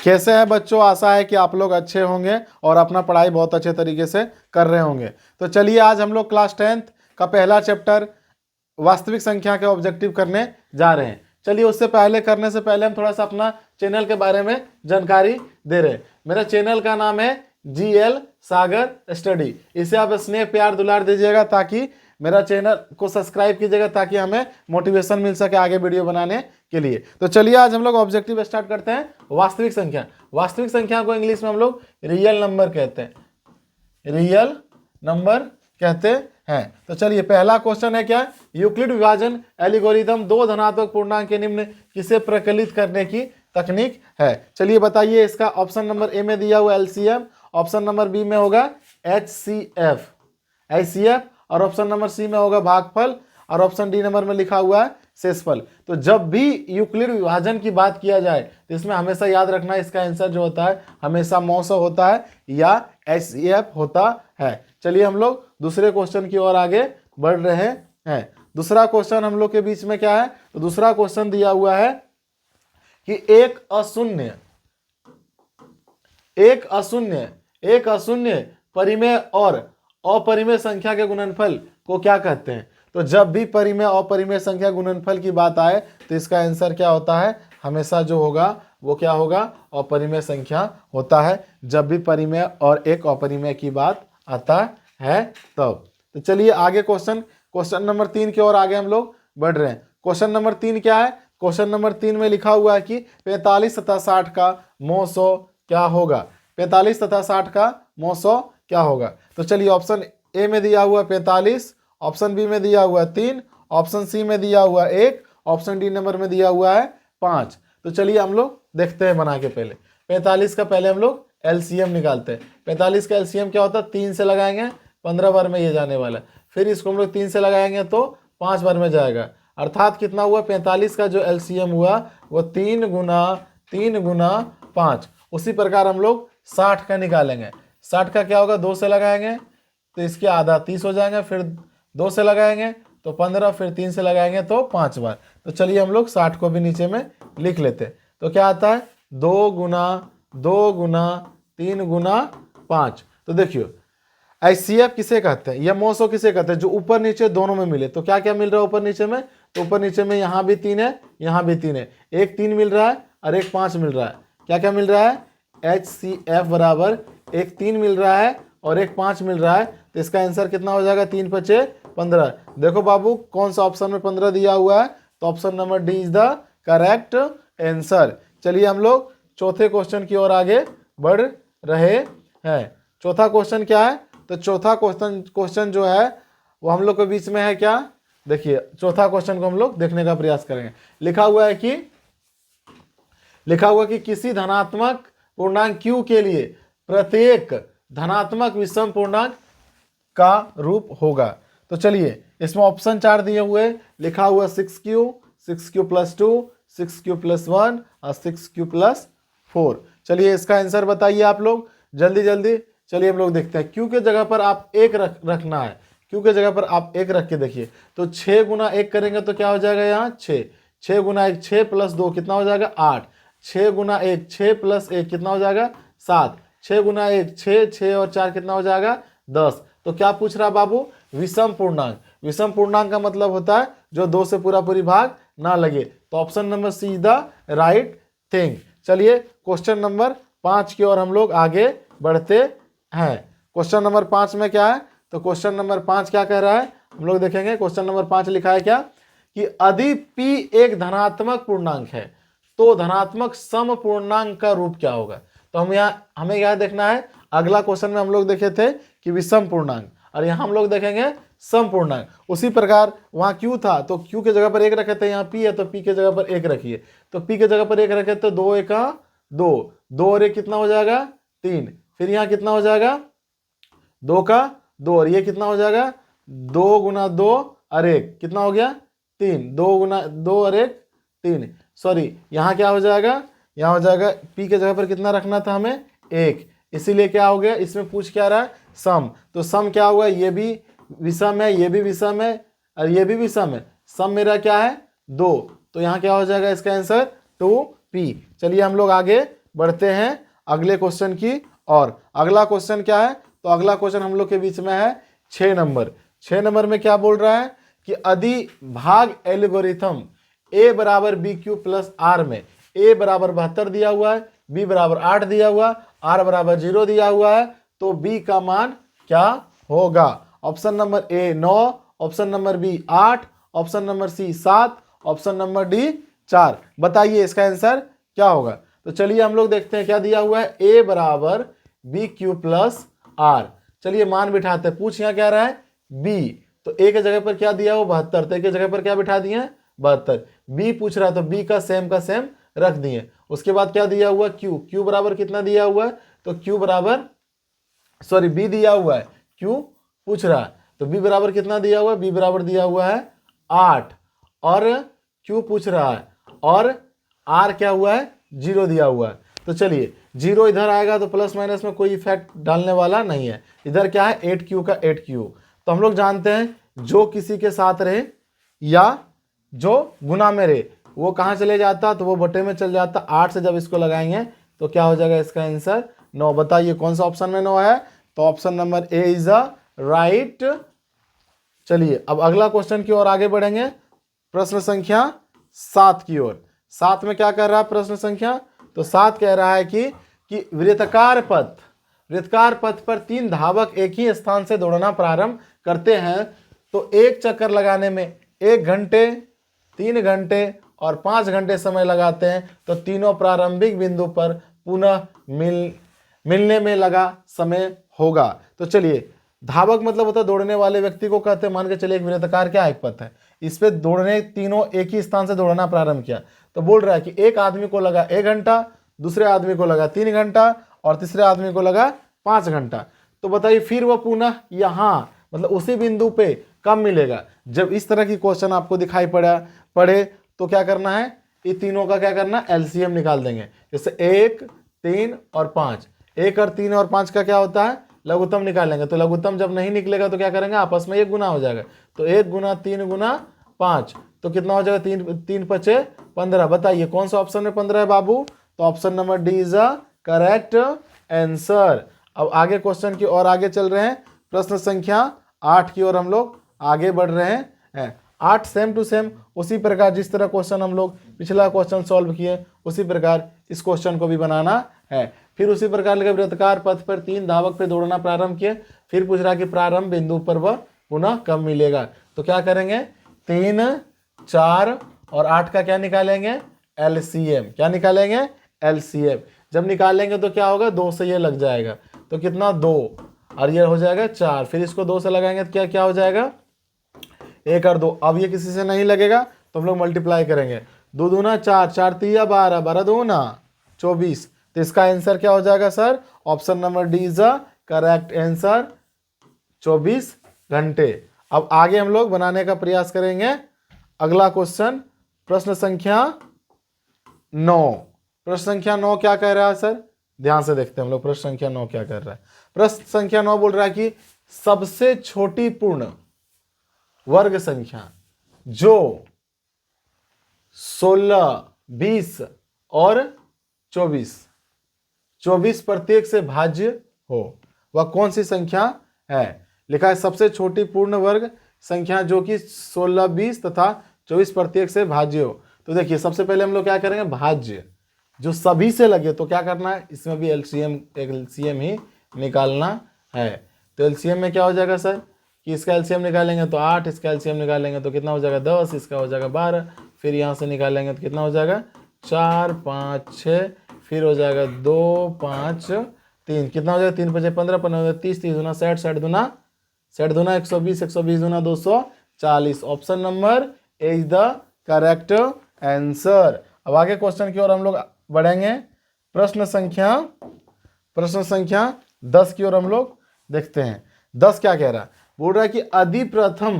कैसे हैं बच्चों? आशा है कि आप लोग अच्छे होंगे और अपना पढ़ाई बहुत अच्छे तरीके से कर रहे होंगे। तो चलिए आज हम लोग क्लास 10th का पहला चैप्टर वास्तविक संख्या के ऑब्जेक्टिव करने जा रहे हैं। चलिए उससे पहले करने से पहले हम थोड़ा सा अपना चैनल के बारे में जानकारी दे रहे हैं। मेरा चैनल का नाम है GL सागर स्टडी। इसे आप स्नेह प्यार दुलार दीजिएगा ताकि मेरा चैनल को सब्सक्राइब कीजिएगा ताकि हमें मोटिवेशन मिल सके आगे वीडियो बनाने के लिए। तो चलिए आज हम लोग ऑब्जेक्टिव स्टार्ट करते हैं। वास्तविक संख्या, वास्तविक संख्या को इंग्लिश में हम लोग रियल नंबर कहते हैं, रियल नंबर कहते हैं। तो चलिए पहला क्वेश्चन है क्या? यूक्लिड विभाजन एल्गोरिथम दो धनात्मक पूर्णांक के निम्न किसे प्रकलित करने की तकनीक है? चलिए बताइए। इसका ऑप्शन नंबर ए में दिया हुआ LCM, ऑप्शन नंबर बी में होगा HCF और ऑप्शन नंबर सी में होगा भागफल और ऑप्शन डी नंबर में लिखा हुआ है शेषफल। तो जब भी यूक्लिड विभाजन की बात किया जाए तो इसमें हमेशा याद रखना इसका आंसर जो होता है हमेशा मौसा होता है या HCF होता है। चलिए हम लोग दूसरे क्वेश्चन की ओर आगे बढ़ रहे हैं। दूसरा क्वेश्चन हम लोग के बीच में क्या है? तो दूसरा क्वेश्चन दिया हुआ है कि एक अशून्य परिमेय और अपरिमेय संख्या के गुणनफल को क्या कहते हैं? तो जब भी परिमेय अपरिमेय संख्या गुणनफल की बात आए तो इसका आंसर क्या होता है? हमेशा जो होगा वो क्या होगा? अपरिमेय संख्या होता है जब भी परिमेय और एक अपरिमेय की बात आता है तब। तो चलिए आगे क्वेश्चन नंबर 3 की ओर आगे हम लोग बढ़ रहे हैं। क्वेश्चन नंबर 3 क्या है? क्वेश्चन नंबर 3 में लिखा हुआ है कि 45 तथा 60 का मौ 100 क्या होगा? 45 तथा 60 का मौ 100 क्या होगा? तो चलिए ऑप्शन ए में दिया हुआ 45, ऑप्शन बी में दिया हुआ 3, ऑप्शन सी में दिया हुआ 1, ऑप्शन डी नंबर में दिया हुआ है 5। तो चलिए हम लोग देखते हैं बना के। पहले 45 का पहले हम लोग LCM निकालते हैं। 45 का LCM क्या होता है? 3 से लगाएंगे 15 बार में ये जाने वाला है, फिर इसको हम लोग 3 से लगाएंगे तो 5 बार में जाएगा, अर्थात कितना हुआ? 45 का जो LCM हुआ वो 3 गुना 5। उसी प्रकार हम लोग 60 का निकालेंगे। 60 का क्या होगा? 2 से लगाएंगे तो इसके आधा 30 हो जाएंगे, फिर 2 से लगाएंगे तो 15, फिर 3 से लगाएंगे तो 5 बार। तो चलिए हम लोग 60 को भी नीचे में लिख लेते हैं। तो क्या आता है? 2 गुना 3 गुना 5। तो देखियो HCF किसे कहते हैं या मौ 100 किसे कहते हैं? जो ऊपर नीचे दोनों में मिले। तो क्या क्या मिल रहा है ऊपर नीचे में? तो ऊपर नीचे में यहाँ भी 3 है, यहाँ भी 3 है, एक 3 मिल रहा है और एक 5 मिल रहा है। क्या क्या मिल रहा है? HCF बराबर एक 3 मिल रहा है और एक 5 मिल रहा है। तो इसका आंसर कितना हो जाएगा? 3 5 15। देखो बाबू कौन सा ऑप्शन में 15 दिया हुआ है? तो option number D is the correct answer. चलिए हम लोग चौथे क्वेश्चन की ओर आगे बढ़ रहे हैं। चौथा क्वेश्चन क्या है? तो चौथा क्वेश्चन जो है वो हम लोग के बीच में है क्या? देखिए चौथा क्वेश्चन को हम लोग देखने का प्रयास करेंगे। लिखा हुआ है कि किसी धनात्मक पूर्णांक Q के लिए प्रत्येक धनात्मक विषम पूर्णांक का रूप होगा। तो चलिए इसमें ऑप्शन 4 दिए हुए, लिखा हुआ 6Q, 6Q + 2, 6Q + 1 और 6Q + 4। चलिए इसका आंसर बताइए आप लोग जल्दी जल्दी। चलिए हम लोग देखते हैं। Q के जगह पर आप 1 रखना है। Q के जगह पर आप 1 रख के देखिए। तो 6 गुना 1 करेंगे तो क्या हो जाएगा? यहाँ 6, 6 गुना 1 6 + 2 कितना हो जाएगा? 8, 6 गुना 1 6 + 1 कितना हो जाएगा? 7, 6 गुना 1 6, 6 और 4 कितना हो जाएगा? 10। तो क्या पूछ रहा बाबू? विषम पूर्णांक। विषम पूर्णांक का मतलब होता है जो 2 से पूरा भाग ना लगे। तो option number C is the right thing. चलिए क्वेश्चन नंबर 5 की ओर हम लोग आगे बढ़ते हैं। क्वेश्चन नंबर 5 में क्या है? तो क्वेश्चन नंबर 5 क्या कह रहा है हम लोग देखेंगे। क्वेश्चन नंबर 5 लिखा है क्या कि यदि P एक धनात्मक पूर्णांक है तो धनात्मक सम पूर्णांक का रूप क्या होगा? तो हमें यहाँ देखना है। अगला क्वेश्चन में हम लोग देखे थे कि विषम पूर्णांक और यहाँ हम लोग देखेंगे सम पूर्णांक। उसी प्रकार वहाँ Q था तो Q के जगह पर 1 रखे थे, यहाँ P है तो P के जगह पर 1 रखिए। तो P के जगह पर 1 रखे तो 2 1 2, 2 और 1 कितना हो जाएगा? 3। फिर यहाँ कितना हो जाएगा? 2 का 2 और ये कितना हो जाएगा? 2 गुना 2 और 1 कितना हो गया? 3। 2 गुना 2 और 1 3। सॉरी यहाँ क्या हो जाएगा? यहाँ हो जाएगा P के जगह पर कितना रखना था हमें? 1। इसीलिए क्या हो गया? इसमें पूछ क्या रहा है? सम। तो सम क्या हुआ? ये भी विषम है, ये भी विषम है और ये भी विषम है। सम मेरा क्या है? 2। तो यहाँ क्या हो जाएगा इसका आंसर? 2P। चलिए हम लोग आगे बढ़ते हैं अगले क्वेश्चन की और अगला क्वेश्चन क्या है, तो अगला क्वेश्चन हम लोग के बीच में है 6 नंबर। 6 नंबर में क्या बोल रहा है कि अधिभाग एल्गोरिथम a बराबर बी क्यू प्लस आर में a बराबर 72 दिया हुआ है, b बराबर 8 दिया हुआ, r बराबर 0 दिया हुआ है, तो b का मान क्या होगा। Option number A 9, option number B 8, option number C 7, option number D 4। बताइए इसका आंसर क्या होगा। तो चलिए हम लोग देखते हैं क्या दिया हुआ है, a बराबर बी क्यू प्लस आर। चलिए मान बिठाते हैं, पूछ यहाँ क्या रहा है b, तो a के जगह पर क्या दिया हो 72, तो a के जगह पर क्या बिठा दिए 72। b पूछ रहा है तो b का सेम रख दिए। उसके बाद क्या दिया हुआ q बराबर कितना दिया हुआ है, तो q बराबर b दिया हुआ है, q पूछ रहा है तो b बराबर कितना दिया हुआ है, b बराबर दिया हुआ है 8 और q पूछ रहा है और r क्या हुआ है 0 दिया हुआ है। तो चलिए 0 इधर आएगा तो प्लस माइनस में कोई इफेक्ट डालने वाला नहीं है। इधर क्या है 8q का 8q, तो हम लोग जानते हैं जो किसी के साथ रहे या जो गुना में रहे वो कहाँ चले जाता, तो वो बटे में चल जाता। 8 से जब इसको लगाएंगे तो क्या हो जाएगा इसका आंसर 9। बताइए कौन सा ऑप्शन में 9 है, तो option number A is a right. चलिए अब अगला क्वेश्चन की ओर आगे बढ़ेंगे, प्रश्न संख्या 7 की ओर। 7 में क्या कर रहा है प्रश्न संख्या, तो 7 कह रहा है कि वृत्ताकार पथ पर 3 धावक एक ही स्थान से दौड़ना प्रारंभ करते हैं, तो एक चक्कर लगाने में 1 घंटे, 3 घंटे और 5 घंटे समय लगाते हैं, तो तीनों प्रारंभिक बिंदु पर पुनः मिलने में लगा समय होगा। तो चलिए धावक मतलब होता है दौड़ने वाले व्यक्ति को कहते हैं। मान के चलिए एक वृत्ताकार क्या एक पथ है, इस पे दौड़ने तीनों एक ही स्थान से दौड़ना प्रारंभ किया, तो बोल रहा है कि एक आदमी को लगा 1 घंटा, दूसरे आदमी को लगा 3 घंटा और तीसरे आदमी को लगा 5 घंटा। तो बताइए फिर वह पुनः यहाँ मतलब उसी बिंदु पे कब मिलेगा। जब इस तरह की क्वेश्चन आपको दिखाई पड़े तो क्या करना है, ये तीनों का क्या करना एलसीएम निकाल देंगे। जैसे 1, 3 और 5, 1 और 3 और 5 का क्या होता है लघुत्तम निकालेंगे। तो लघुत्तम जब नहीं निकलेगा तो क्या करेंगे आपस में 1 गुना हो जाएगा, तो 1 गुना 3 गुना 5, तो कितना हो जाएगा 3 5 15। बताइए कौन सा ऑप्शन में 15 है बाबू, तो option number D is a correct answer. अब आगे क्वेश्चन की ओर आगे चल रहे हैं, प्रश्न संख्या 8 की ओर हम लोग आगे बढ़ रहे हैं। 8 सेम टू सेम उसी प्रकार जिस तरह क्वेश्चन हम लोग पिछला क्वेश्चन सॉल्व किए उसी प्रकार इस क्वेश्चन को भी बनाना है। फिर उसी प्रकार लगे वृत्ताकार पथ पर 3 धावक पे दौड़ना प्रारंभ किए, फिर पूछ रहा कि प्रारंभ बिंदु पर वह पुनः कब मिलेगा। तो क्या करेंगे 3, 4 और 8 का क्या निकालेंगे एलसीएम। क्या निकालेंगे एलसीएम। जब निकालेंगे तो क्या होगा 2 से ये लग जाएगा, तो कितना 2 और ये हो जाएगा 4, फिर इसको 2 से लगाएंगे तो क्या क्या हो जाएगा 1 और 2। अब ये किसी से नहीं लगेगा तो हम लोग मल्टीप्लाई करेंगे, 2 दूना 4, 4 तिया 12, 12 दूना 24। तो इसका आंसर क्या हो जाएगा sir, option number D is a correct answer 24 घंटे। अब आगे हम लोग बनाने का प्रयास करेंगे अगला क्वेश्चन, प्रश्न संख्या 9। प्रश्न संख्या 9 क्या कह रहा है सर, ध्यान से देखते हैं हम लोग प्रश्न संख्या 9 क्या कर रहा है। प्रश्न संख्या 9 बोल रहा है कि सबसे छोटी पूर्ण वर्ग संख्या जो 16, 20 और 24 प्रत्येक से भाज्य हो वह कौन सी संख्या है। लिखा है सबसे छोटी पूर्ण वर्ग संख्या जो कि 16, 20 तथा 24 प्रत्येक से भाज्य हो। तो देखिए सबसे पहले हम लोग क्या करेंगे भाज्य जो सभी से लगे, तो क्या करना है इसमें भी एलसीएम ही निकालना है। तो एलसीएम में क्या हो जाएगा सर कि इसका एलसीएम निकालेंगे तो 8, इसका एलसीएम निकालेंगे तो कितना हो जाएगा 10, इसका हो जाएगा 12, फिर यहाँ से निकालेंगे तो कितना हो जाएगा 4, 5, 6, फिर हो जाएगा 2, 5, 3, कितना हो जाएगा 3 5 15, 15 30, 30 दूना 60, 60 दूना 120, 120 दूना 240। Option number A is the correct answer. अब आगे क्वेश्चन की ओर हम लोग बढ़ेंगे, प्रश्न संख्या 10 की ओर हम लोग देखते हैं। 10 क्या कह रहा है, बोल रहा है कि अधिप्रथम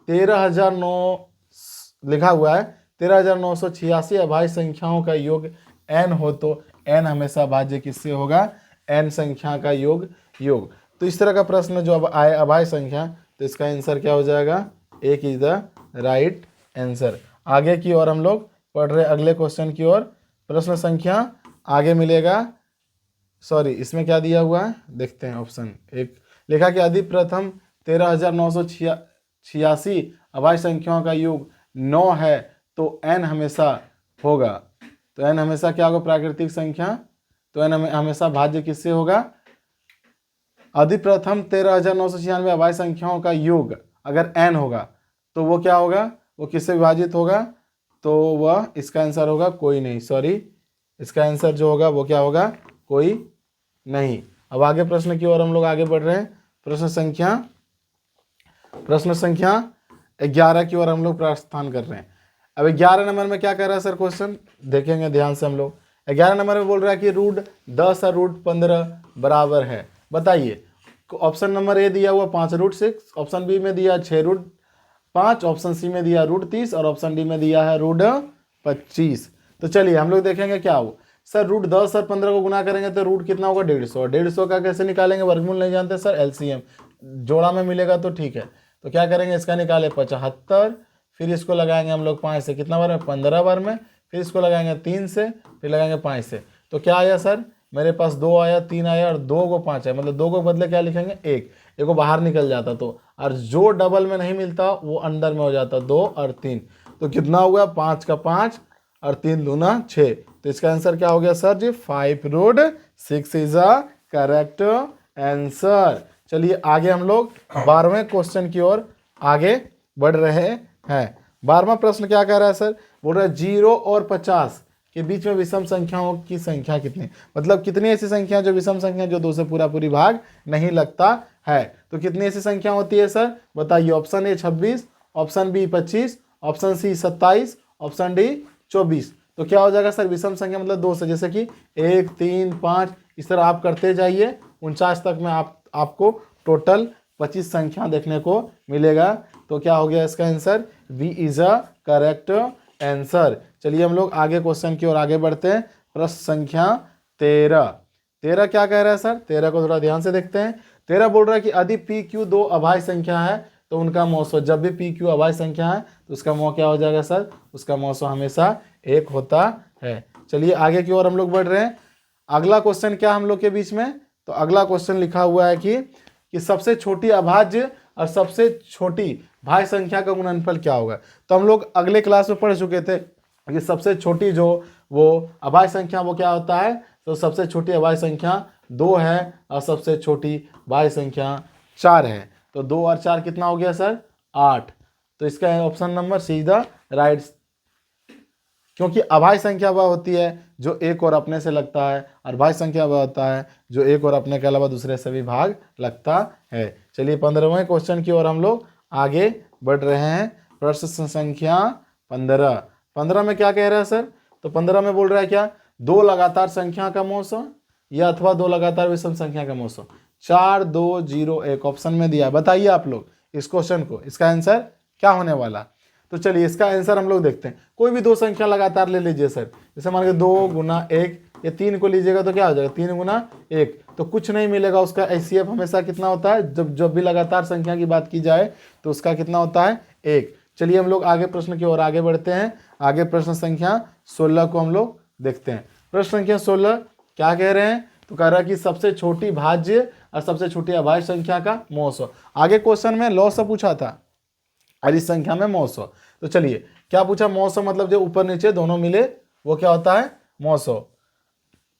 13,009 लिखा हुआ है 13,986 अभाज्य संख्याओं का योग n हो तो n हमेशा भाज्य किससे होगा n संख्या का योग। तो इस तरह का प्रश्न जो अब आए अभाज्य संख्या, तो इसका आंसर क्या हो जाएगा, एक इज द राइट आंसर। आगे की ओर हम लोग पढ़ रहे अगले क्वेश्चन की ओर, प्रश्न संख्या आगे मिलेगा, सॉरी इसमें क्या दिया हुआ है देखते हैं। ऑप्शन एक लिखा कि यदि प्रथम 13,986 अभाज्य संख्याओं का योग 9 है तो n हमेशा होगा। तो n हमेशा क्या होगा, प्राकृतिक संख्या। तो n हमेशा भाज्य किससे होगा, यदि प्रथम 13,996 अभाज्य संख्याओं का योग अगर n होगा तो वो क्या होगा, वो किससे विभाजित होगा, तो वह इसका आंसर होगा कोई नहीं, सॉरी इसका आंसर जो होगा वो क्या होगा, कोई नहीं। अब आगे प्रश्न की ओर हम लोग आगे बढ़ रहे हैं। प्रश्न संख्या 11 की ओर हम लोग प्रस्थान कर रहे हैं। अब 11 नंबर में क्या कर रहा है सर, क्वेश्चन देखेंगे ध्यान से हम लोग। 11 नंबर में बोल रहा है कि √10 और √15 बराबर है। बताइए, ऑप्शन नंबर ए दिया हुआ 5 √6, ऑप्शन बी में दिया 6 √5, ऑप्शन सी में दिया √30 और ऑप्शन डी में दिया है √25। तो चलिए हम लोग देखेंगे क्या हो। सर √10 और 15 को गुना करेंगे तो रूट कितना होगा, 150। 150 का कैसे निकालेंगे, वर्गमूल नहीं जानते सर, एलसीएम जोड़ा में मिलेगा तो ठीक है। तो क्या करेंगे, इसका निकाले 75, फिर इसको लगाएंगे हम लोग 5 से, कितना बार में, 15 बार में, फिर इसको लगाएंगे 3 से, फिर लगाएंगे 5 से। तो क्या आया सर, मेरे पास 2 आया, 3 आया और 2 को 5 है, मतलब 2 को बदले क्या लिखेंगे, एक को बाहर निकल जाता तो, और जो डबल में नहीं मिलता वो अंदर में हो जाता, 2 और 3। तो कितना हुआ, 5 का 5 और 3 दूना 6। तो इसका आंसर क्या हो गया सर जी, 5√6 इज अ करेक्ट आंसर। चलिए आगे हम लोग 12वें क्वेश्चन की ओर आगे बढ़ रहे हैं। 12वां प्रश्न क्या कह रहा है सर, बोल रहा है 0 और 50 के बीच में विषम संख्याओं की संख्या कितनी, मतलब कितनी ऐसी संख्या जो विषम संख्या जो 2 से पूरी भाग नहीं लगता है। तो कितनी ऐसी संख्या होती है सर, बताइए। Option A 26, option B 25, option C 27, option D 24। तो क्या हो जाएगा सर, विषम संख्या मतलब 2 से, जैसे कि 1, 3, 5 इस तरह आप करते जाइए 49 तक में आपको टोटल 25 संख्या देखने को मिलेगा। तो क्या हो गया इसका answer, B is a correct answer. चलिए हम लोग आगे क्वेश्चन की ओर आगे बढ़ते हैं। प्रश्न संख्या 13 क्या कह रहा है सर, 13 को थोड़ा ध्यान से देखते हैं। 13 बोल रहा है कि यदि पी क्यू 2 अभाज्य संख्या है तो उनका मौसो, जब भी पी क्यू अभाज्य संख्या है तो उसका मौ क्या हो जाएगा सर, उसका मौसो हमेशा 1 होता है। चलिए आगे की ओर हम लोग बढ़ रहे हैं। अगला क्वेश्चन क्या हम लोग के बीच में, तो अगला क्वेश्चन लिखा हुआ है कि सबसे छोटी अभाज्य और सबसे छोटी भाज्य संख्या का गुणनफल क्या होगा। तो हम लोग अगले क्लास में पढ़ चुके थे कि सबसे छोटी जो वो अभाज्य संख्या वो क्या होता है, तो सबसे छोटी अभाज्य संख्या 2 है और सबसे छोटी भाज्य संख्या 4 है। तो 2 और 4 कितना हो गया सर, 8। तो इसका option number C is the right, क्योंकि अभाज्य संख्या वह होती है जो एक और अपने से लगता है और भाज्य संख्या वह होता है जो एक और अपने के अलावा दूसरे से भी भाग लगता है। चलिए 15वें क्वेश्चन की ओर हम लोग आगे बढ़ रहे हैं। प्रश्न संख्या 15 में क्या कह रहा है सर, तो 15 में बोल रहा है क्या, 2 लगातार संख्या का मौसो या अथवा 2 लगातार विषम संख्या का मौसो। 4, 2, 0, 1 ऑप्शन में दिया। बताइए आप लोग इस क्वेश्चन को, इसका आंसर क्या होने वाला। तो चलिए इसका आंसर हम लोग देखते हैं। कोई भी 2 संख्या लगातार ले लीजिए सर, जैसे मान के 2 गुना 1 या 3 को लीजिएगा तो क्या हो जाएगा, 3 गुना 1, तो कुछ नहीं मिलेगा। उसका HCF हमेशा कितना होता है, जब भी लगातार संख्या की बात की जाए तो उसका कितना होता है, 1। चलिए हम लोग आगे प्रश्न की ओर आगे बढ़ते हैं। आगे प्रश्न संख्या 16 को हम लोग देखते हैं। प्रश्न संख्या 16 क्या कह रहे हैं, तो कह रहा है कि सबसे छोटी भाज्य और सबसे छोटी अभाज्य संख्या का मौसो। आगे क्वेश्चन में लॉ से पूछा था और इस संख्या में मौसो। तो चलिए क्या पूछा, मौसो मतलब जो ऊपर नीचे दोनों मिले वो क्या होता है, मौसो।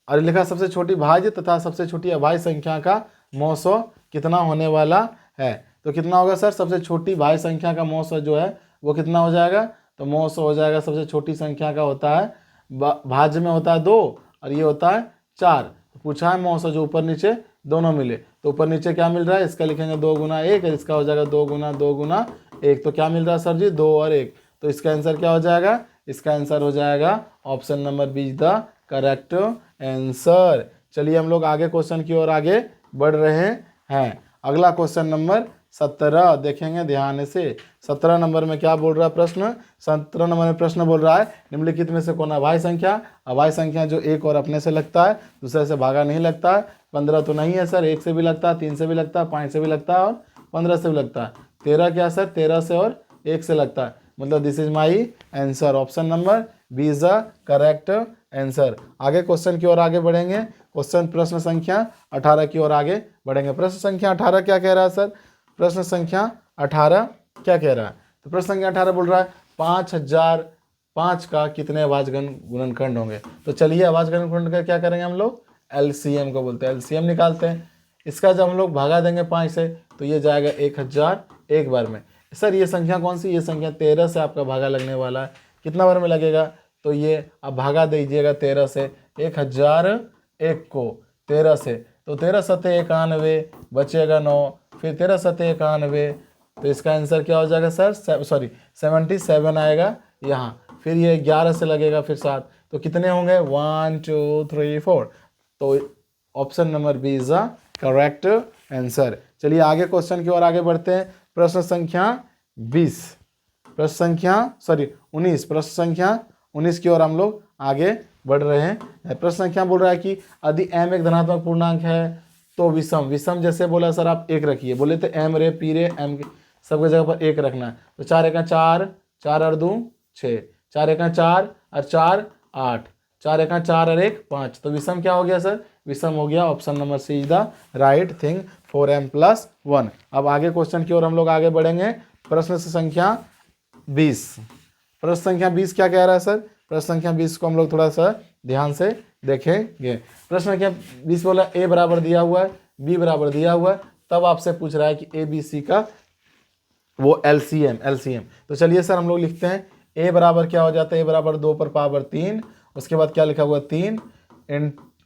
और लिखा सबसे छोटी भाज्य तथा सबसे छोटी अभाज्य संख्या का मौसो कितना होने वाला है। तो कितना होगा सर, सबसे छोटी भाज्य संख्या का मौसो जो है वो कितना हो जाएगा, तो मौसो हो जाएगा सबसे छोटी संख्या का होता है, भाज्य में होता है 2 और ये होता है 4। तो पूछा है मौसो जो ऊपर नीचे दोनों मिले, तो ऊपर नीचे क्या मिल रहा है, इसका लिखेंगे 2 गुना 1 और इसका हो जाएगा 2 गुना 2 गुना 1। तो क्या मिल रहा है सर जी, 2 और 1। तो इसका आंसर क्या हो जाएगा, इसका आंसर हो जाएगा option number be the correct answer. चलिए हम लोग आगे क्वेश्चन की ओर आगे बढ़ रहे हैं। अगला क्वेश्चन नंबर 17 देखेंगे ध्यान से। 17 नंबर में क्या बोल रहा है प्रश्न, 17 नंबर में प्रश्न बोल रहा है निम्नलिखित में से कौन अभाज्य संख्या, अभाज्य संख्या जो एक और अपने से लगता है दूसरे से भागा नहीं लगता है। 15 तो नहीं है सर, 1 से भी लगता है, 3 से भी लगता है, 5 से भी लगता है और 15 से भी लगता है। 13 क्या सर, 13 से और 1 से लगता है, मतलब this is my answer. Option number B is the correct answer. आगे क्वेश्चन की ओर आगे बढ़ेंगे। क्वेश्चन प्रश्न संख्या 18 की ओर आगे बढ़ेंगे। प्रश्न संख्या 18 क्या कह रहा है सर? प्रश्न संख्या 18 क्या कह रहा है? तो प्रश्न संख्या 18 बोल रहा है 5005 का कितने अभाज्यघन गुणनखंड होंगे। तो चलिए अभाज्यघन गुणनखंड का क्या करेंगे हम लोग? एलसीएम को बोलते हैं, एलसीएम निकालते हैं। इसका जब हम लोग भागा देंगे 5 से तो ये जाएगा 1000 एक बार में। सर ये संख्या कौन सी? ये संख्या 13 से आपका भागा लगने वाला है। कितना बार में लगेगा? तो ये आप भागा दीजिएगा 13 से। 1001 को 13 से, तो 13 सत्ते 91 बचेगा 9, फिर 13 सत्ते 91, तो इसका आंसर क्या हो जाएगा सर? 77 आएगा यहाँ। फिर ये 11 से लगेगा, फिर 7, तो कितने होंगे? 1 2 3 4। तो option number B is the correct answer. चलिए आगे क्वेश्चन की ओर आगे बढ़ते हैं। प्रश्न संख्या 19 प्रश्न संख्या 19 की ओर हम लोग आगे बढ़ रहे हैं। प्रश्न संख्या बोल रहा है कि यदि m एक धनात्मक पूर्णांक है तो विषम जैसे बोला सर आप 1 रखिए, बोले थे m रे पी रे m सबके जगह पर 1 रखना है। तो 4 एका 4, 4 और 2 6, 4 एका 4 और 4 8, 4 एका 4 और 1 5। तो विषम क्या हो गया सर? विषम हो गया। Option number C is the right thing 4m+1। अब आगे क्वेश्चन की ओर हम लोग आगे बढ़ेंगे। प्रश्न संख्या 20 प्रश्न संख्या 20 क्या कह रहा है सर? प्रश्न संख्या 20 को हम लोग थोड़ा सा ध्यान से देखेंगे। प्रश्न संख्या 20 बोला a बराबर दिया हुआ है, b बराबर दिया हुआ है, तब आपसे पूछ रहा है कि a b c का वो एलसीएम। तो चलिए सर हम लोग लिखते हैं a बराबर क्या हो जाता है? a बराबर 2 पर पावर 3, उसके बाद क्या लिखा हुआ 3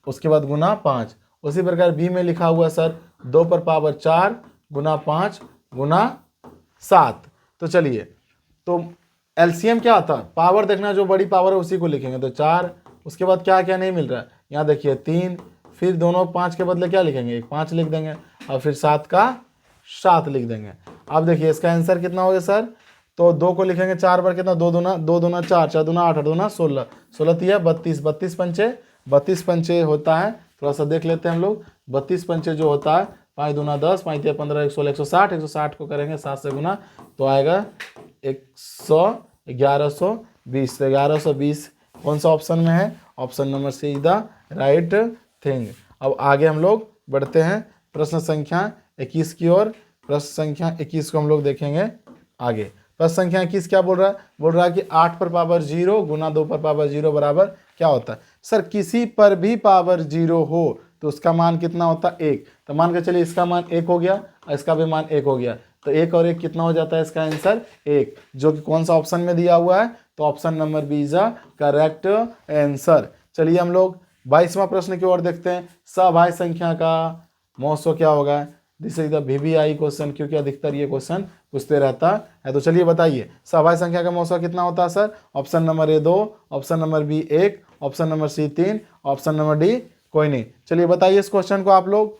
उसके बाद गुना 5। उसी प्रकार b में लिखा हुआ सर 2 पर पावर 4 गुना 5 गुना 7। तो चलिए तो एलसीएम क्या आता है? पावर देखना, जो बड़ी पावर है उसी को लिखेंगे। तो 4, उसके बाद क्या क्या नहीं मिल रहा है यहाँ देखिए 3, फिर दोनों 5 के बदले क्या लिखेंगे? 5 लिख देंगे, और फिर 7 का 7 लिख देंगे। अब देखिए इसका आंसर कितना हो गया सर? तो 2 को लिखेंगे 4 बार, कितना 2 दूना 4, 4 दूना 8, 8 दूना 16, 16 तिया 32, 32 पंचे होता है। थोड़ा सा देख लेते हैं हम लोग। 32 पंचे जो होता है 5 दूना 10, 5 तिया 15, 116, 160, 160 को करेंगे 7 से गुना तो आएगा 1120। 1120 कौन सा ऑप्शन में है? Option number C is the right thing. अब आगे हम लोग बढ़ते हैं प्रश्न संख्या 21 की ओर। प्रश्न संख्या 21 को हम लोग देखेंगे आगे। प्रश्न संख्या 21 क्या बोल रहा है? बोल रहा है कि 8 पर पावर 0 गुना 2 पर पावर 0 बराबर क्या होता है? सर किसी पर भी पावर 0 हो तो उसका मान कितना होता है? 1। तो मान के चलिए इसका मान 1 हो गया और इसका भी मान 1 हो गया, तो 1 और 1 कितना हो जाता है? इसका आंसर 1, जो कि कौन सा ऑप्शन में दिया हुआ है? तो option number B is the correct answer. चलिए हम लोग 22वां प्रश्न की ओर देखते हैं। सभाज्य संख्या का महोत्सव क्या होगा? This is the VBI question, क्योंकि अधिकतर ये क्वेश्चन पूछते रहता है। तो चलिए बताइए सभाज्य संख्या का महोत्सव कितना होता है sir? Option number A 2, option number B 1, option number C 3, option number D कोई नहीं। चलिए बताइए इस क्वेश्चन को आप लोग।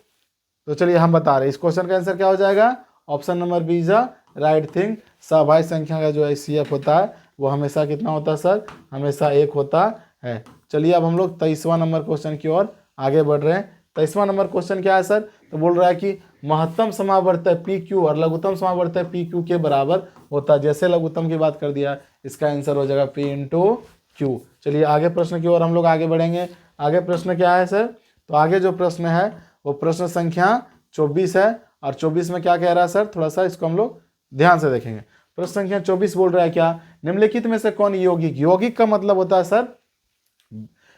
तो चलिए हम बता रहे हैं, इस क्वेश्चन का आंसर क्या हो जाएगा? Option number B is the right thing. सभाज्य संख्या का जो HCF होता है वो हमेशा कितना होता है सर? हमेशा 1 होता है। चलिए अब हम लोग 23वां नंबर क्वेश्चन की ओर आगे बढ़ रहे हैं। 23वां नंबर क्वेश्चन क्या है सर? तो बोल रहा है कि महत्तम समावर्तय PQ और लघुत्तम समावर्तय PQ के बराबर होता है। जैसे लघुत्तम की बात कर दिया, इसका आंसर हो जाएगा P × Q। चलिए आगे प्रश्न की ओर हम लोग आगे बढ़ेंगे। आगे प्रश्न क्या है सर? तो आगे जो प्रश्न है वो प्रश्न संख्या 24 है। और 24 में क्या कह रहा है सर? थोड़ा सा इसको हम लोग ध्यान से देखेंगे। प्रश्न संख्या 24 बोल रहा है क्या? निम्नलिखित में से कौन यौगिक? यौगिक का मतलब होता है सर,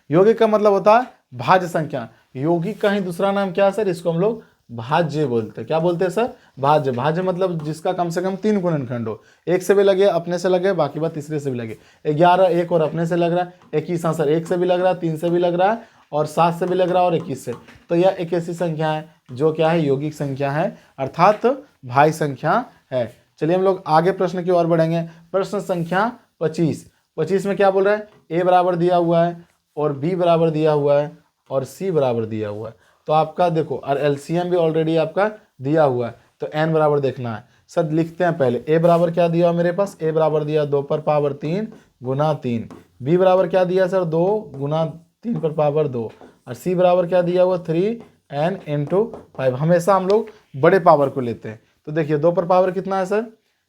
यौगिक का मतलब होता है भाज्य संख्या। यौगिक का ही दूसरा नाम क्या है सर? इसको हम लोग भाज्य बोलते हैं। क्या बोलते हैं सर? भाज्य। भाज्य मतलब जिसका कम से कम 3 गुणनखंड हो, एक से भी लगे, अपने से लगे, बाकी बात तीसरे से भी लगे। 11 एक और अपने से लग रहा है, 21 हाँ सर 1 से भी लग रहा है, 3 से भी लग रहा है, और 7 से भी लग रहा है, और 21 से। तो यह एक ऐसी संख्या है जो क्या है? यौगिक संख्या है, अर्थात भाज्य संख्या है। चलिए हम लोग आगे प्रश्न की ओर बढ़ेंगे। प्रश्न संख्या 25 में क्या बोल रहा है? A बराबर दिया हुआ है, और B बराबर दिया हुआ है, और C बराबर दिया हुआ है। तो आपका देखो, और LCM भी ऑलरेडी आपका दिया हुआ है, तो n बराबर देखना है। सर लिखते हैं पहले। A बराबर क्या दिया मेरे पास? A बराबर दिया 2 पर पावर 3 गुना 3। B बराबर क्या दिया सर? 2 गुना 3 पर पावर 2। और C बराबर क्या दिया हुआ? 3n × 5। हमेशा हम लोग बड़े पावर को लेते हैं। तो देखिए 2 पर पावर कितना है सर?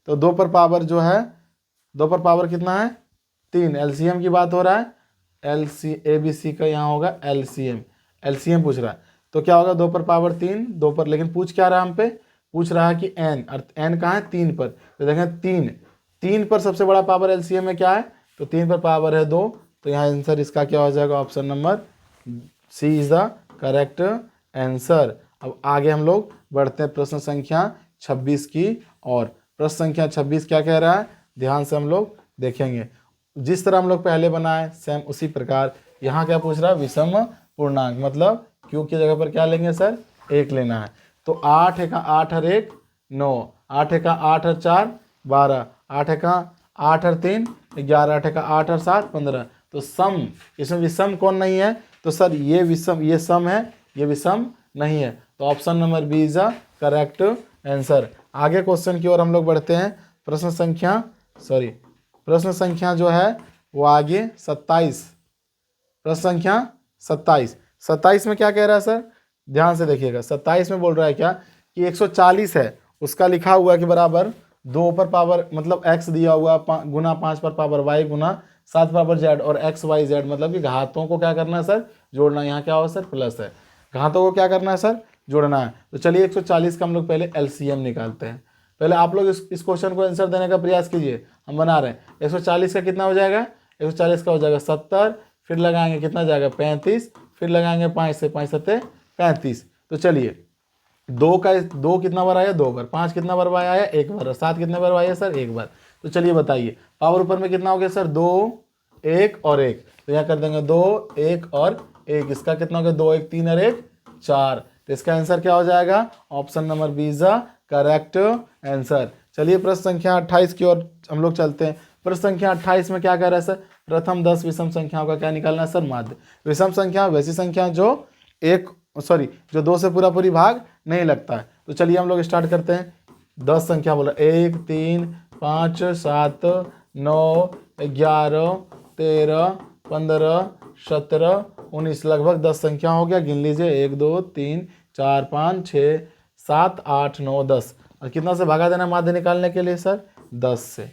तो 2 पर पावर जो है, 2 पर पावर कितना है? 3, एलसीएम की बात हो रहा है, ABC का यहाँ होगा एलसीएम पूछ रहा है। तो क्या होगा 2 पर पावर 3, 2 पर, लेकिन पूछ क्या रहा है हम पे, पूछ रहा है कि n, और n कहाँ है 3 पर। तो देखें 3 पर सबसे बड़ा पावर एलसीएम में क्या है, तो 3 पर पावर है 2। तो यहाँ आंसर इसका क्या हो जाएगा, option number C is the correct answer. अब आगे हम लोग बढ़ते हैं प्रश्न संख्या 26 की और। प्रश्न संख्या 26 क्या कह रहा है, ध्यान से हम लोग देखेंगे। जिस तरह हम लोग पहले बनाए सेम उसी प्रकार यहाँ क्या पूछ रहा है, विषम पूर्णांक, मतलब क्यू की जगह पर क्या लेंगे सर, 1 लेना है। तो 8 एका 8 और 1 9, 8 एका 8 और 4 12, 8 एका 8 और 3 11, 8 एका 8 और 7 15। तो सम, इसमें विषम कौन नहीं है, तो सर ये विषम, ये सम है, ये विषम नहीं है। तो option number B is the correct answer. आगे क्वेश्चन की ओर हम लोग बढ़ते हैं। प्रश्न संख्या जो है वो आगे 27, प्रश्न संख्या 27 में क्या कह रहा है सर, ध्यान से देखिएगा। 27 में बोल रहा है क्या कि 140 है, उसका लिखा हुआ है कि बराबर 2 पर पावर मतलब x दिया हुआ गुना 5 पर पावर y गुना 7 पावर z और x y z, मतलब कि घातों को क्या करना है सर, जोड़ना। यहाँ क्या होगा सर, प्लस है, घातों को क्या करना है सर, जोड़ना है। तो चलिए 140 का हम लोग पहले एलसीएम निकालते हैं। पहले आप लोग इस क्वेश्चन को आंसर देने का प्रयास कीजिए, हम बना रहे हैं। 140 का कितना हो जाएगा, 140 का हो जाएगा 70, फिर लगाएंगे कितना जाएगा 35, फिर लगाएंगे 5 से 5 7 35। तो चलिए 2 कितना बार आया, 2 बार, 5 कितना बार आया, 1 बार, और 7 कितने बार आया सर, 1 बार। तो चलिए बताइए पावर ऊपर में कितना हो गया सर, 2 1 और 1। तो यहाँ कर देंगे 2 1 और 1, इसका कितना हो गया 2 1 3 और 1 4। तो इसका आंसर क्या हो जाएगा, option number B is the correct answer. चलिए प्रश्न संख्या 28 की ओर हम लोग चलते हैं। प्रश्न संख्या 28 में क्या कह रहा है सर, प्रथम 10 विषम संख्याओं का क्या निकालना है सर, माध्य। विषम संख्या वैसी संख्या जो 2 से पूरा भाग नहीं लगता है। तो चलिए हम लोग स्टार्ट करते हैं। 10 संख्या बोला, 1 3 5 7 9 11 13 15 17 19, लगभग 10 संख्या हो गया। गिन लीजिए 1 2 3 4 5 6 7 8 9 10। और कितना से भागा देना माध्य निकालने के लिए सर, 10 से।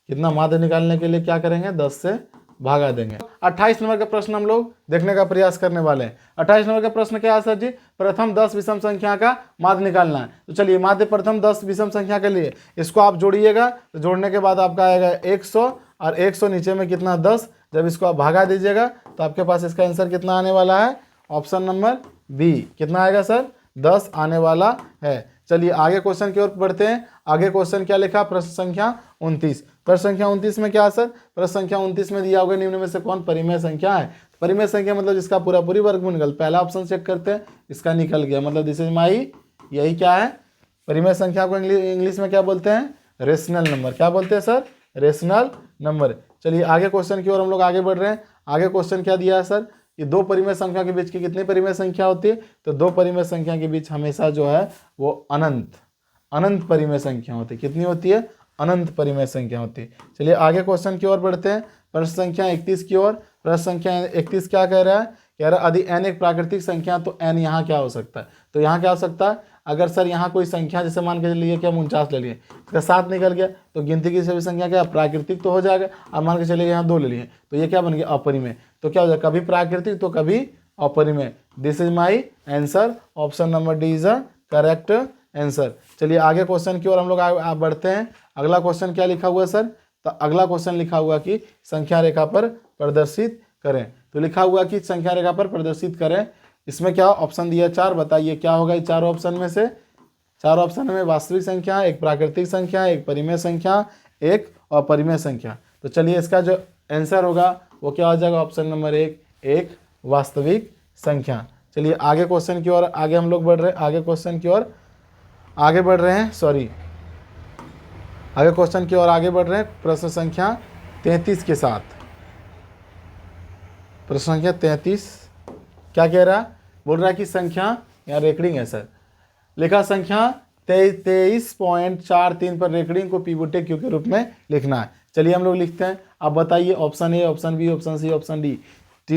कितना माध्य निकालने के लिए क्या करेंगे, 10 से भागा देंगे। 28 नंबर का प्रश्न हम लोग देखने का प्रयास करने वाले हैं। 28 नंबर का प्रश्न क्या है सर जी, प्रथम 10 विषम संख्या का माध्य निकालना है। तो चलिए माध्य प्रथम 10 विषम संख्या के लिए इसको आप जोड़िएगा। तो जोड़ने के बाद आपका आएगा 100 और 100 नीचे में कितना 10। जब इसको आप भागा दीजिएगा तो आपके पास इसका आंसर कितना आने वाला है, ऑप्शन नंबर बी। कितना आएगा सर, 10 आने वाला है। चलिए आगे क्वेश्चन की ओर बढ़ते हैं। आगे क्वेश्चन क्या लिखा, प्रश्न संख्या 29। प्रश्न संख्या 29 में क्या है सर, प्रश्न संख्या 29 में दिया होगा निम्न में से कौन परिमेय संख्या है। परिमेय संख्या मतलब जिसका पूरी वर्गमूल निकल, पहला ऑप्शन चेक करते हैं, इसका निकल गया, मतलब दिस इज माई, यही क्या है परिमेय संख्या को इंग्लिश में क्या बोलते हैं, रेशनल नंबर। क्या बोलते हैं सर, रेशनल नंबर। चलिए आगे क्वेश्चन की ओर हम लोग आगे बढ़ रहे हैं। आगे क्वेश्चन क्या दिया है सर, कि 2 परिमेय संख्या के बीच की कितनी परिमेय संख्या होती है, तो 2 परिमेय संख्या के बीच हमेशा जो है वो अनंत परिमेय संख्या होती है। कितनी होती है, अनंत परिमेय संख्या होती है। चलिए आगे क्वेश्चन की ओर बढ़ते हैं। प्रश्न संख्या 31 की ओर। प्रश्न संख्या 31 क्या कह रहा है, कह रहा है यदि n एक प्राकृतिक संख्या तो n यहाँ क्या हो सकता है। तो यहाँ क्या हो सकता है, अगर सर यहाँ कोई संख्या जैसे मान के चलिए कि हम 49 ले लिए, इसका 7 निकल गया, तो गिनती की सभी संख्या क्या प्राकृतिक तो हो जाएगा। अब मान के चलिए यहाँ 2 ले लिए, तो ये क्या बन गया अपरिमेय। तो क्या हो जाएगा, कभी प्राकृतिक तो कभी अपरिमेय। This is my answer, option number D is the correct answer. चलिए आगे क्वेश्चन की ओर हम लोग बढ़ते हैं। अगला क्वेश्चन क्या लिखा हुआ है सर, तो अगला क्वेश्चन लिखा हुआ कि संख्या रेखा पर प्रदर्शित करें। तो लिखा हुआ कि संख्या रेखा पर प्रदर्शित करें, इसमें क्या ऑप्शन दिया 4, बताइए क्या होगा। ये 4 ऑप्शन में से, 4 ऑप्शन में वास्तविक संख्या, एक प्राकृतिक संख्या, एक परिमेय संख्या, एक अपरिमेय संख्या। तो चलिए इसका जो आंसर होगा वो क्या हो जाएगा, ऑप्शन नंबर 1 एक वास्तविक संख्या। चलिए आगे क्वेश्चन की ओर आगे हम लोग बढ़ रहे हैं। आगे क्वेश्चन की ओर आगे बढ़ रहे हैं, आगे क्वेश्चन की ओर आगे बढ़ रहे हैं। प्रश्न संख्या 33 के साथ। प्रश्न संख्या 33 क्या कह रहा है, बोल रहा है कि संख्या, यहाँ रेकडिंग है सर, लिखा संख्या 23.43 पर रेकडिंग को पीवोटे क्यू के रूप में लिखना है। चलिए हम लोग लिखते हैं। आप बताइए option A, option B, option C, option D,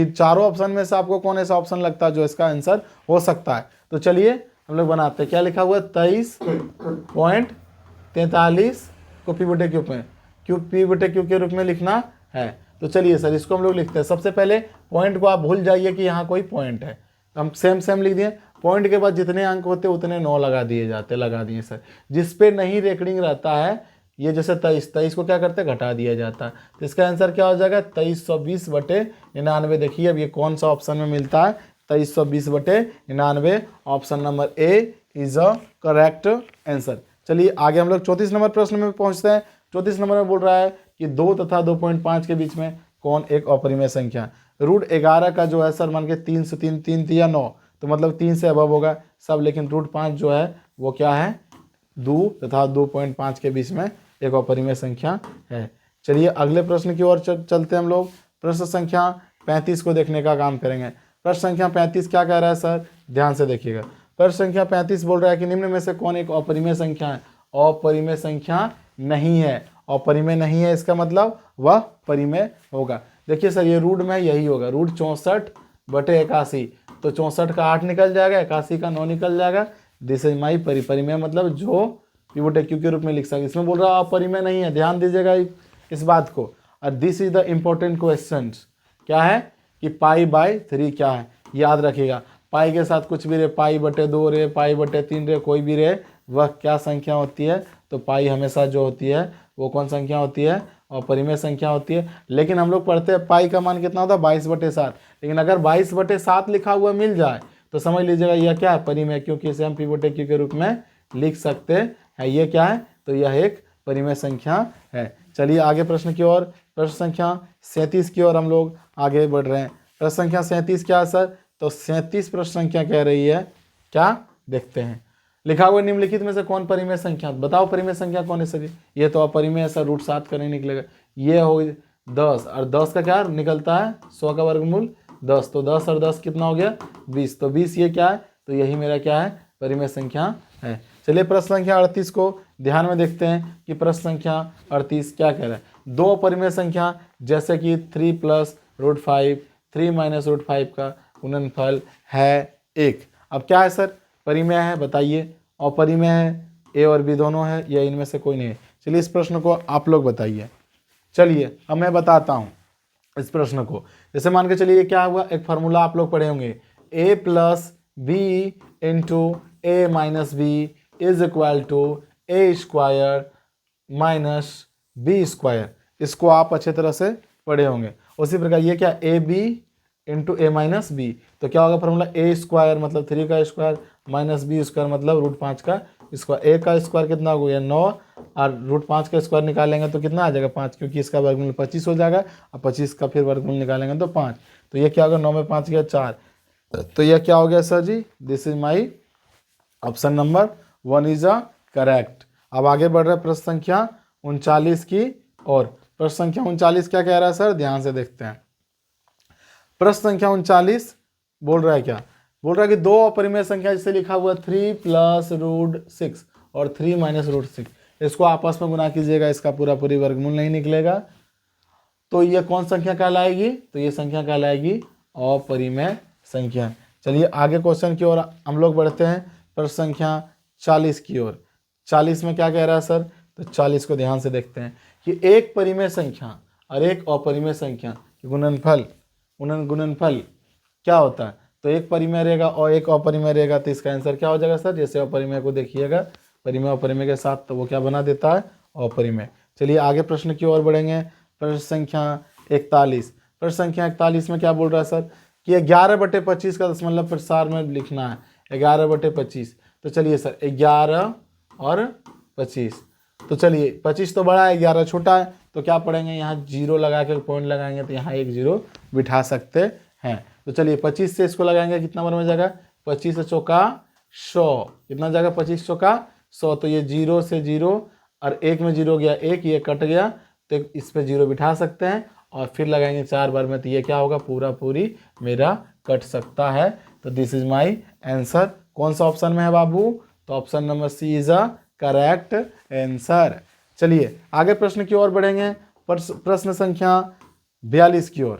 चारों ऑप्शन में से आपको कौन ऐसा ऑप्शन लगता है जो इसका आंसर हो सकता है। तो चलिए हम लोग बनाते हैं। क्या लिखा हुआ है, 23.43 को पीवोटे क्यू में, पीवोटे क्यू के रूप में लिखना है। तो चलिए सर इसको हम लोग लिखते हैं। सबसे पहले पॉइंट को आप भूल जाइए कि यहाँ कोई पॉइंट है, हम सेम लिख दिए। पॉइंट के बाद जितने अंक होते उतने 9 लगा दिए जाते, लगा दिए सर। जिस पे नहीं रेकरिंग रहता है, ये जैसे 23 को क्या करते हैं, घटा दिया जाता है। तो इसका आंसर क्या हो जाएगा, 2320/99। देखिए अब ये कौन सा ऑप्शन में मिलता है, 2320/99। Option number A is a correct answer. चलिए आगे हम लोग 34 नंबर प्रश्न में पहुंचते हैं। 34 नंबर में बोल रहा है कि 2 तथा 2.5 के बीच में कौन एक अपरिमेय संख्या। √11 का जो है सर मान के 3 से 3 या 9, तो मतलब 3 से अबव होगा सब, लेकिन √5 जो है वो क्या है, 2 तथा 2.5 के बीच में एक अपरिमेय संख्या है। चलिए अगले प्रश्न की ओर चलते हैं हम लोग। प्रश्न संख्या 35 को देखने का काम करेंगे। प्रश्न संख्या 35 क्या कह रहा है सर, ध्यान से देखिएगा। प्रश्न संख्या 35 बोल रहा है कि निम्न में से कौन एक अपरिमेय संख्या है। अपरिमेय संख्या नहीं है, अपरिमेय नहीं है इसका मतलब वह परिमेय होगा। देखिए सर ये रूट में यही होगा, √64/81। तो 64 का 8 निकल जाएगा, 81 का 9 निकल जाएगा। दिस इज माई परिमेय, मतलब जो पिवोट एक्यू के रूप में लिख सकते। इसमें बोल रहा है अपरिमेय नहीं है, ध्यान दीजिएगा इस बात को। और this is the important question, क्या है कि π/3 क्या है, याद रखिएगा। पाई के साथ कुछ भी रहे, π/2 रहे, π/3 रहे, कोई भी रहे, वह क्या संख्या होती है, तो पाई हमेशा जो होती है वो कौन संख्या होती है, अपरिमेय संख्या होती है। लेकिन हम लोग पढ़ते हैं पाई का मान कितना होता है, 22/7। लेकिन अगर 22/7 लिखा हुआ मिल जाए तो समझ लीजिएगा यह क्या है, परिमेय, क्योंकि इसे हम पिवोट एक्यू के रूप में लिख सकते हैं। ये क्या है, तो यह एक परिमेय संख्या है। चलिए आगे प्रश्न की ओर, प्रश्न संख्या 37 की ओर हम लोग आगे बढ़ रहे हैं। प्रश्न संख्या 37 क्या है सर, तो 37 प्रश्न संख्या कह रही है क्या, देखते हैं। लिखा हुआ निम्नलिखित में से कौन परिमेय संख्या, बताओ परिमेय संख्या कौन है सर। ये तो अपरिमेय सर, √7 का नहीं निकलेगा। ये हो 10, और 10 का क्या निकलता है, 100 का वर्गमूल 10। तो 10 और 10 कितना हो गया, 20। तो 20 ये क्या है, तो यही मेरा क्या है, परिमेय संख्या है। चलिए प्रश्न संख्या 38 को ध्यान में देखते हैं कि प्रश्न संख्या 38 क्या कह रहा है। दो अपरिमेय संख्या जैसे कि 3 + √5, 3 - √5 का गुणनफल है 1। अब क्या है सर, परिमेय है, बताइए। अपरिमेय है, ए और बी दोनों है, या इनमें से कोई नहीं है। चलिए इस प्रश्न को आप लोग बताइए। चलिए अब मैं बताता हूँ इस प्रश्न को। जैसे मान के चलिए क्या हुआ, एक फार्मूला आप लोग पढ़े होंगे, a + b × a - b = a² - b²। इसको आप अच्छे तरह से पढ़े होंगे। उसी प्रकार ये क्या, ab × a - b, तो क्या होगा फॉर्मूला, a² मतलब 3 का स्क्वायर - b² मतलब √5 का स्क्वायर। a का स्क्वायर कितना हो गया 9, और √5 का स्क्वायर निकालेंगे तो कितना आ जाएगा 5, क्योंकि इसका वर्गमूल 25 हो जाएगा, और 25 का फिर वर्गमूल निकालेंगे तो 5। तो ये क्या होगा, 9 में 5 गया 4। तो यह क्या हो गया सर जी, this is my option number 1 is a correct. अब आगे बढ़ रहे प्रश्न संख्या 39 की और। प्रश्न संख्या 39 क्या कह रहा है सर, ध्यान से देखते हैं। प्रश्न संख्या 39 बोल रहा है क्या, बोल रहा है कि दो अपरिमेय संख्या जिसे लिखा हुआ 3 + √6 और 3 - √6, इसको आपस में गुना कीजिएगा, इसका पूरा पूरी वर्गमूल नहीं निकलेगा, तो ये कौन संख्या कहलाएगी, तो ये संख्या कहलाएगी अपरिमेय संख्या। चलिए आगे क्वेश्चन की ओर हम लोग बढ़ते हैं, प्रश्न संख्या 40 की ओर। 40 में क्या कह रहा है सर, तो 40 को ध्यान से देखते हैं कि एक परिमेय संख्या और एक अपरिमेय संख्या की गुणनफल क्या होता है, तो एक परिमेय रहेगा और एक अपरिमेय रहेगा, तो इसका आंसर क्या हो जाएगा सर, जैसे अपरिमेय को देखिएगा, परिमेय अपरिमेय के साथ, तो वो क्या बना देता है, अपरिमेय। चलिए आगे प्रश्न की ओर बढ़ेंगे। प्रश्न संख्या 41। प्रश्न संख्या 41 में क्या बोल रहा है सर कि 11/25 का दशमलव प्रसार में लिखना है, 11/25। तो चलिए सर 11 और 25, तो चलिए 25 तो बड़ा है, 11 छोटा है, तो क्या पढ़ेंगे, यहाँ 0 लगा के पॉइंट लगाएंगे, तो यहाँ एक 0 बिठा सकते हैं। तो चलिए 25 से इसको लगाएंगे, कितना नंबर में जाएगा, 25 से चौका 100, कितना जाएगा 25 चौका 100। तो ये 0 से 0 और 1 में 0 गया 1, ये कट गया, तो इस पे 0 बिठा सकते हैं, और फिर लगाएंगे 4 बार में, तो ये क्या होगा, पूरा पूरी मेरा कट सकता है। तो दिस इज माई आंसर। कौन सा ऑप्शन में है बाबू, तो option number C is a correct answer. चलिए आगे प्रश्न की ओर बढ़ेंगे, प्रश्न संख्या 42 की ओर।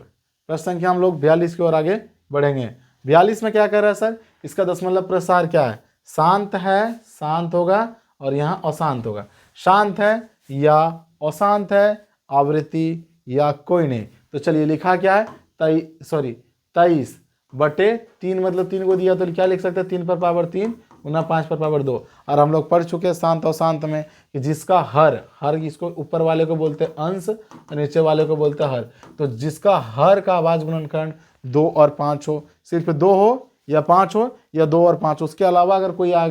प्रश्न संख्या हम लोग 42 की ओर आगे बढ़ेंगे। 42 में क्या कह रहा है सर, इसका दशमलव प्रसार क्या है, शांत है, शांत होगा, और यहाँ अशांत होगा। शांत है या अशांत है, आवृत्ति या कोई नहीं, तो चलिए लिखा क्या है, 23/3, मतलब 3 को दिया तो क्या लिख सकते हैं, 3 पर पावर 3 गुना 5 पर पावर 2। और हम लोग पढ़ चुके हैं शांत और शांत में कि जिसका हर इसको ऊपर वाले को बोलते हैं अंश और नीचे वाले को बोलते हैं हर। तो जिसका हर का अभाज्य गुणनखंड 2 और 5 हो, सिर्फ 2 हो या 5 हो या 2 और 5, उसके अलावा अगर कोई आ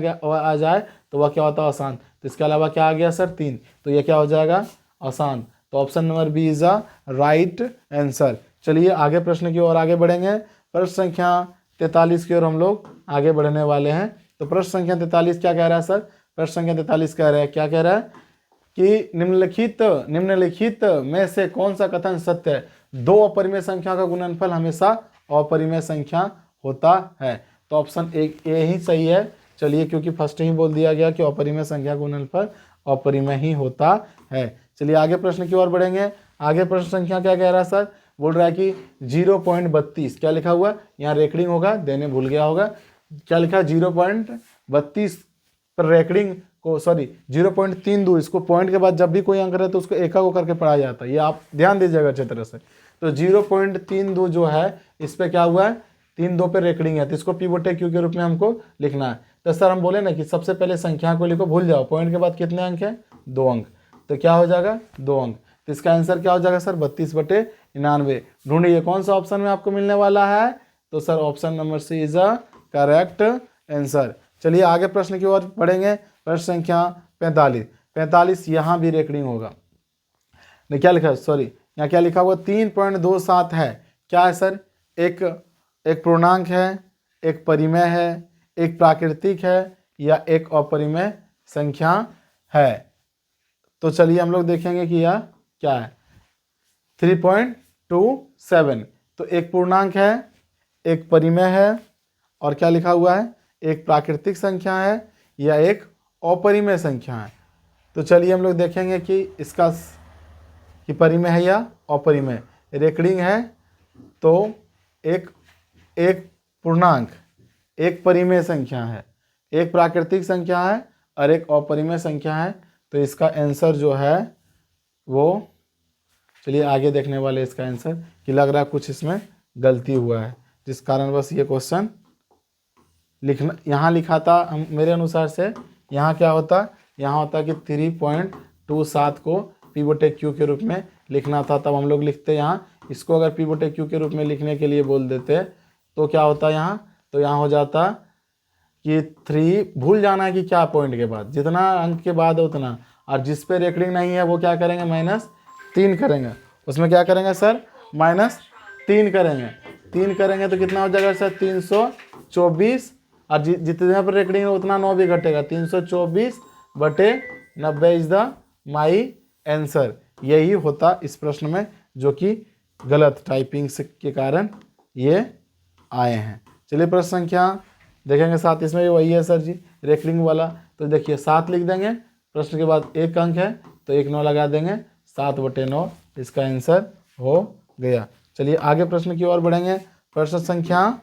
जाए तो वह क्या होता है, अशांत। तो इसके अलावा क्या आ गया सर, 3, तो यह क्या हो जाएगा, अशांत। तो option number B is a right answer. चलिए आगे प्रश्न की ओर आगे बढ़ेंगे। प्रश्न संख्या 43 की ओर हम लोग आगे बढ़ने वाले हैं। तो प्रश्न संख्या 43 क्या कह रहा है सर, प्रश्न संख्या 43 कह रहा है, क्या कह रहा है कि निम्नलिखित में से कौन सा कथन सत्य है, 2 अपरिमेय संख्या का गुणनफल हमेशा अपरिमेय संख्या होता है। तो ऑप्शन ए ही सही है। चलिए क्योंकि फर्स्ट ही बोल दिया गया कि अपरिमेय संख्या गुणनफल अपरिमेय ही होता है। चलिए आगे प्रश्न की ओर बढ़ेंगे। आगे प्रश्न संख्या क्या कह रहा है सर, बोल रहा है कि 0.32, क्या लिखा हुआ है यहाँ, रेकडिंग होगा, देने भूल गया होगा, क्या लिखा है 0.32 पर रेकडिंग को, सॉरी 0.32, इसको पॉइंट के बाद जब भी कोई अंक रहे तो उसको एका को करके पढ़ा जाता है, ये आप ध्यान दीजिएगा अच्छे तरह से। तो 0.32 जो है इस पे क्या हुआ है, 3 2 पे रेकडिंग है, तो इसको P/Q के रूप में हमको लिखना है। तो सर हम बोले ना कि सबसे पहले संख्या को लिखो, भूल जाओ पॉइंट के बाद कितने अंक है, 2 अंक, तो क्या हो जाएगा 2 अंक। तो इसका आंसर क्या हो जाएगा सर, 32/99। ढूंढिए कौन सा ऑप्शन में आपको मिलने वाला है, तो sir option number C is a correct answer. चलिए आगे प्रश्न की ओर बढ़ेंगे। प्रश्न संख्या 45 यहाँ भी रेकडिंग होगा, नहीं क्या लिखा है, सॉरी यहाँ क्या लिखा हुआ, 3.27 है, क्या है सर, एक पूर्णांक है, एक परिमेय है, एक प्राकृतिक है या एक अपरिमेय संख्या है। तो चलिए हम लोग देखेंगे कि यह क्या है, 3.27, तो एक पूर्णांक है, एक परिमेय है और क्या लिखा हुआ है, एक प्राकृतिक संख्या है या एक अपरिमेय संख्या है। तो चलिए हम लोग देखेंगे कि इसका कि परिमेय है या अपरिमेय। रेकडिंग है तो एक पूर्णांक, एक परिमेय संख्या है, एक प्राकृतिक संख्या है और एक अपरिमेय संख्या है। तो इसका आंसर जो है वो, चलिए आगे देखने वाले इसका आंसर कि लग रहा है कुछ इसमें गलती हुआ है, जिस कारण बस ये क्वेश्चन लिखना यहाँ लिखा था मेरे अनुसार से, यहाँ क्या होता, यहाँ होता कि 3.27 को P/Q के रूप में लिखना था, तब हम लोग लिखते यहाँ। इसको अगर P/Q के रूप में लिखने के लिए बोल देते तो क्या होता यहाँ, तो यहाँ हो जाता कि 3, भूल जाना है कि क्या पॉइंट के बाद, जितना अंक के बाद उतना, और जिस पे रेकडिंग नहीं है वो क्या करेंगे, -3 करेंगे, उसमें क्या करेंगे सर, -3 करेंगे, 3 करेंगे तो कितना हो जाएगा सर, 324, और जितने पर रेकडिंग है उतना 9 भी घटेगा, 324/90 इज द माई आंसर। यही होता इस प्रश्न में, जो कि गलत टाइपिंग के कारण ये आए हैं। चलिए प्रश्न संख्या देखेंगे 7, इसमें भी वही है सर जी, रेकडिंग वाला। तो देखिए 7 लिख देंगे, प्रश्न के बाद 1 अंक है तो 1 9 लगा देंगे, 7/9 इसका आंसर हो गया। चलिए आगे प्रश्न की ओर बढ़ेंगे। प्रश्न संख्या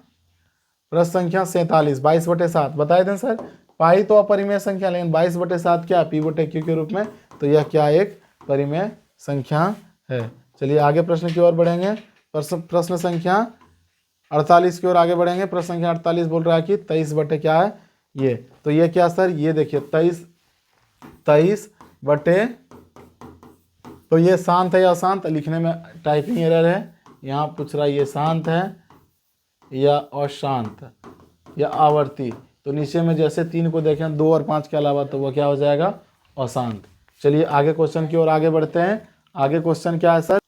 47, 22/7 बताए थे सर, पाई तो अपरिमेय संख्या, लेकिन 22/7 क्या, P/Q के रूप में, तो यह क्या एक परिमेय संख्या है। चलिए आगे प्रश्न की ओर बढ़ेंगे। प्रश्न संख्या 48 की ओर आगे बढ़ेंगे। प्रश्न संख्या 48 बोल रहा है कि 23 क्या है ये, तो ये क्या सर, ये देखिए 23 बटे, तो ये शांत है या अशांत, लिखने में टाइपिंग एरर है, यहाँ पूछ रहा है ये शांत है या अशांत या आवर्ती। तो नीचे में जैसे 3 को देखें 2 और 5 के अलावा, तो वो क्या हो जाएगा, अशांत। चलिए आगे क्वेश्चन की ओर आगे बढ़ते हैं। आगे क्वेश्चन क्या है सर,